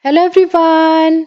Hello everyone.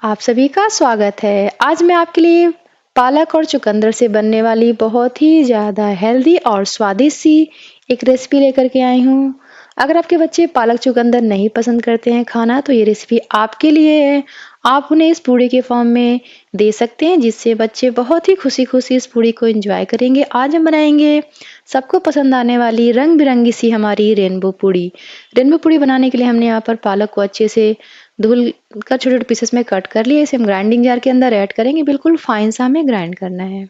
आप सभी का स्वागत है। आज मैं आपके लिए पालक और चुकंदर से बनने वाली बहुत ही ज़्यादा हेल्दी और स्वादिष्ट सी एक रेसिपी लेकर के आई हूँ। अगर आपके बच्चे पालक चुकंदर नहीं पसंद करते हैं खाना तो ये रेसिपी आपके लिए है। आप उन्हें इस पूड़ी के फॉर्म में दे सकते हैं जिससे बच्चे बहुत ही खुशी-खुशी इस पूड़ी को एंजॉय करेंगे। आज हम बनाएंगे सबको पसंद आने वाली रंग-बिरंगी सी हमारी रेनबो पूड़ी। रेनबो पूड़ी बनाने के लिए हमने यहाँ पर पालक को अच्छे से धुल कर छोटे-छोटे पीसेस में कट कर लिए। इसे हम ग्राइंडिंग जार के अंदर ऐड करेंगे। बिल्कुल फाइन सा हमें ग्राइंड करना है।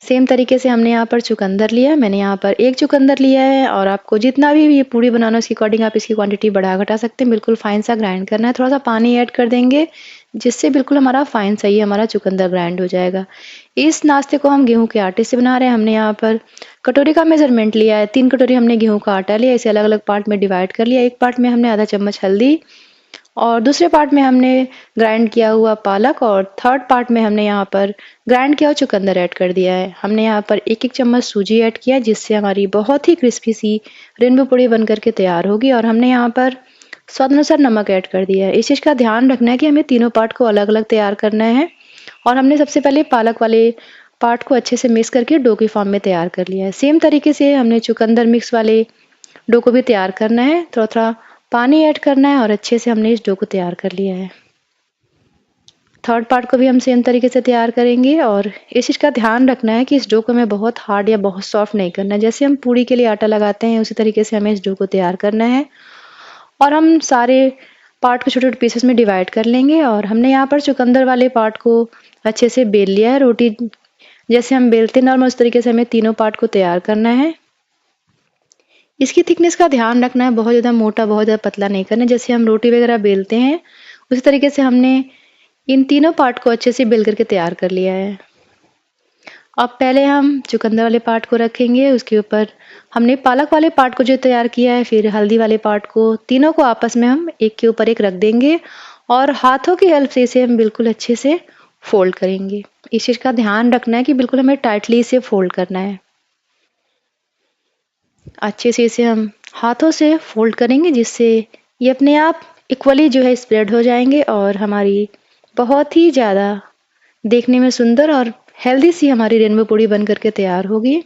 सेम तरीके से हमने यहाँ पर चुकंदर लिया। मैंने यहाँ पर 1 चुकंदर लिया है और आपको जितना भी ये पूड़ी बनाना है उसके अकॉर्डिंग आप इसकी क्वांटिटी बढ़ा-घटा सकते हैं। बिल्कुल फाइन सा ग्राइंड करना है। थोड़ा-सा पानी ऐड कर देंगे जिससे बिल्कुल हमारा फाइन सा ही हमारा चुकंदर ग्राइंड हो जाएगा। इस नाश्ते को हम गेहूँ के आटे से बना रहे हैं। हमने यहाँ पर कटोरी का मेज़रमेंट लिया है। 3 कटोरी हमने गेहूँ का आटा लिया। इसे अलग-अलग पार्ट में डिवाइड कर लिया। एक पार्ट में हमने आधा चम्मच हल्दी और दूसरे पार्ट में हमने ग्राइंड किया हुआ पालक और थर्ड पार्ट में हमने यहाँ पर ग्राइंड किया हुआ चुकंदर ऐड कर दिया है। हमने यहाँ पर 1-1 चम्मच सूजी ऐड किया जिससे हमारी बहुत ही क्रिस्पी सी रेनबो पूड़ी बन करके तैयार होगी और हमने यहाँ पर स्वाद अनुसार नमक ऐड कर दिया है। इस चीज़ का ध्यान रखना है कि हमें तीनों पार्ट को अलग-अलग तैयार करना है और हमने सबसे पहले पालक वाले पार्ट को अच्छे से मिक्स करके डो के फॉर्म में तैयार कर लिया है। सेम तरीके से हमने चुकंदर मिक्स वाले डो को भी तैयार करना है। थोड़ा-थोड़ा पानी ऐड करना है और अच्छे से हमने इस डो को तैयार कर लिया है। थर्ड पार्ट को भी हम सेम तरीके से तैयार करेंगे और इस चीज़ का ध्यान रखना है कि इस डो को हमें बहुत हार्ड या बहुत सॉफ्ट नहीं करना है। जैसे हम पूड़ी के लिए आटा लगाते हैं उसी तरीके से हमें इस डो को तैयार करना है और हम सारे पार्ट को छोटे-छोटे पीसेस में डिवाइड कर लेंगे और हमने यहाँ पर चुकंदर वाले पार्ट को अच्छे से बेल लिया है। रोटी जैसे हम बेलते हैं नॉर्मल उस तरीके से हमें तीनों पार्ट को तैयार करना है। इसकी थिकनेस का ध्यान रखना है, बहुत ज़्यादा मोटा, बहुत ज़्यादा पतला नहीं करना है। जैसे हम रोटी वगैरह बेलते हैं, उसी तरीके से हमने इन तीनों पार्ट को अच्छे से बेल करके तैयार कर लिया है। अब पहले हम चुकंदर वाले पार्ट को रखेंगे, उसके ऊपर हमने पालक वाले पार्ट को जो तैयार किया है, फिर हल्दी वाले पार्ट को, तीनों को आपस में हम एक के ऊपर एक रख देंगे और हाथों की हेल्प से इसे हम बिल्कुल अच्छे से फ़ोल्ड करेंगे। इस चीज़ का ध्यान रखना है कि बिल्कुल हमें टाइटली इसे फ़ोल्ड करना है। अच्छे से इसे हम हाथों से फोल्ड करेंगे जिससे ये अपने आप इक्वली जो है स्प्रेड हो जाएंगे और हमारी बहुत ही ज़्यादा देखने में सुंदर और हेल्दी सी हमारी रेनबो पूड़ी बन करके तैयार होगी।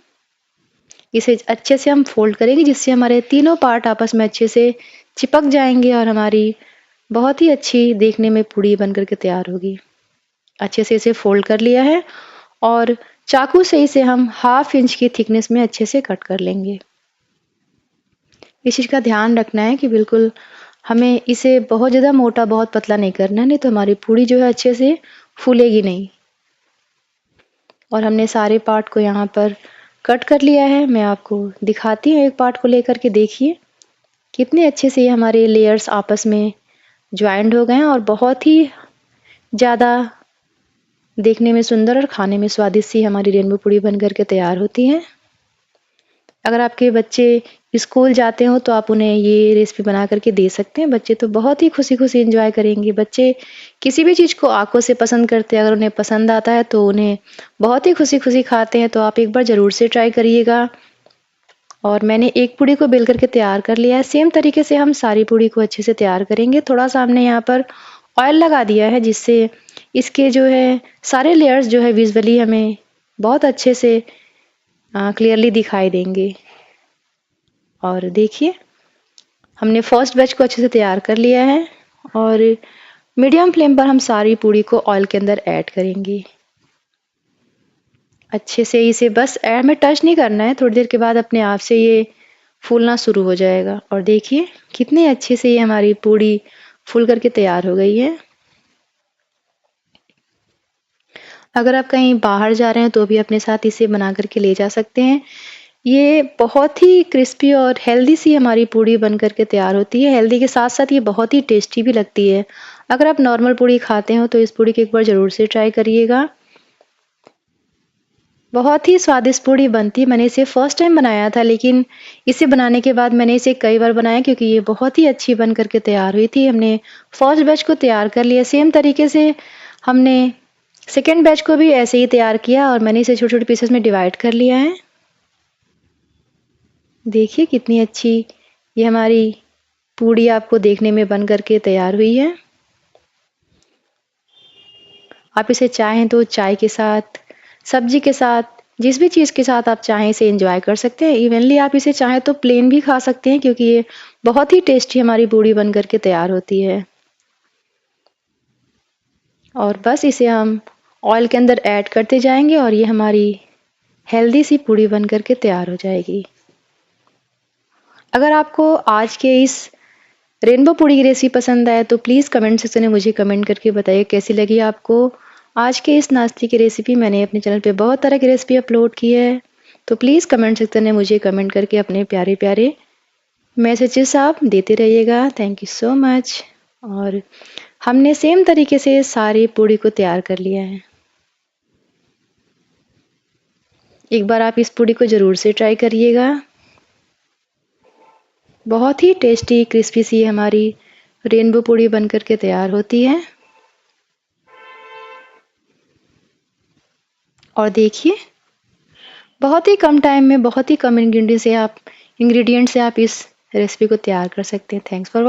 इसे अच्छे से हम फोल्ड करेंगे जिससे हमारे तीनों पार्ट आपस में अच्छे से चिपक जाएंगे और हमारी बहुत ही अच्छी देखने में पूड़ी बन करके तैयार होगी। अच्छे से इसे फोल्ड कर लिया है और चाकू से इसे हम 1/2 इंच की थिकनेस में अच्छे से कट कर लेंगे। इस चीज़ का ध्यान रखना है कि बिल्कुल हमें इसे बहुत ज़्यादा मोटा, बहुत पतला नहीं करना है, नहीं तो हमारी पूड़ी जो है अच्छे से फूलेगी नहीं। और हमने सारे पार्ट को यहाँ पर कट कर लिया है। मैं आपको दिखाती हूँ एक पार्ट को लेकर के देखिए, कितने अच्छे से ये हमारे लेयर्स आपस में जॉइंट हो गए हैं और बहुत ही ज़्यादा देखने में सुंदर और खाने में स्वादिष्ट सी हमारी रेनबो पूड़ी बन कर के तैयार होती है। अगर आपके बच्चे स्कूल जाते हो तो आप उन्हें ये रेसिपी बना करके दे सकते हैं। बच्चे तो बहुत ही खुशी-खुशी एंजॉय करेंगे। बच्चे किसी भी चीज़ को आँखों से पसंद करते हैं, अगर उन्हें पसंद आता है तो उन्हें बहुत ही खुशी-खुशी खाते हैं। तो आप एक बार ज़रूर से ट्राई करिएगा। और मैंने एक पूड़ी को बेल करके तैयार कर लिया है। सेम तरीके से हम सारी पूड़ी को अच्छे से तैयार करेंगे। थोड़ा-सा हमने यहाँ पर ऑयल लगा दिया है जिससे इसके जो है सारे लेयर्स जो है विज़ुअली हमें बहुत अच्छे से क्लियरली दिखाई देंगे। और देखिए हमने फर्स्ट बैच को अच्छे से तैयार कर लिया है और मीडियम फ्लेम पर हम सारी पूड़ी को ऑयल के अंदर ऐड करेंगे। अच्छे से इसे बस हमें टच नहीं करना है, थोड़ी देर के बाद अपने आप से ये फूलना शुरू हो जाएगा। और देखिए कितने अच्छे से ये हमारी पूड़ी फूल करके तैयार हो गई है। अगर आप कहीं बाहर जा रहे हैं तो भी अपने साथ इसे बना करके ले जा सकते हैं। ये बहुत ही क्रिस्पी और हेल्दी सी हमारी पूड़ी बन करके तैयार होती है। हेल्दी के साथ-साथ ये बहुत ही टेस्टी भी लगती है। अगर आप नॉर्मल पूड़ी खाते हो तो इस पूड़ी को एक बार ज़रूर से ट्राई करिएगा। बहुत ही स्वादिष्ट पूड़ी बनती है। मैंने इसे फर्स्ट टाइम बनाया था लेकिन इसे बनाने के बाद मैंने इसे कई बार बनाया क्योंकि ये बहुत ही अच्छी बन करके तैयार हुई थी। हमने फर्स्ट बैच को तैयार कर लिया। सेम तरीके से हमने सेकंड बैच को भी ऐसे ही तैयार किया और मैंने इसे छोटे-छोटे पीसेस में डिवाइड कर लिया है। देखिए कितनी अच्छी ये हमारी पूड़ी आपको देखने में बन करके तैयार हुई है। आप इसे चाहें तो चाय के साथ, सब्जी के साथ, जिस भी चीज़ के साथ आप चाहें इसे एंजॉय कर सकते हैं। इवनली आप इसे चाहें तो प्लेन भी खा सकते हैं क्योंकि ये बहुत ही टेस्टी हमारी पूड़ी बन करके तैयार होती है। और बस इसे हम ऑयल के अंदर ऐड करते जाएंगे और ये हमारी हेल्दी सी पूड़ी बन करके तैयार हो जाएगी। अगर आपको आज के इस रेनबो पूड़ी की रेसिपी पसंद आए तो प्लीज़ कमेंट सेक्शन में मुझे कमेंट करके बताइए कैसी लगी आपको आज के इस नाश्ते की रेसिपी। मैंने अपने चैनल पे बहुत तरह की रेसिपी अपलोड की है, तो प्लीज़ कमेंट सेक्शन में मुझे कमेंट करके अपने प्यारे प्यारे मैसेजेस आप देते रहिएगा। Thank you so much. और हमने सेम तरीके से सारी पूड़ी को तैयार कर लिया है। एक बार आप इस पूड़ी को ज़रूर से ट्राई करिएगा। बहुत ही टेस्टी क्रिस्पी सी हमारी रेनबो पूड़ी बन करके तैयार होती है। और देखिए, बहुत ही कम टाइम में बहुत ही कम इंग्रेडिएंट से आप इस रेसिपी को तैयार कर सकते हैं। Thanks for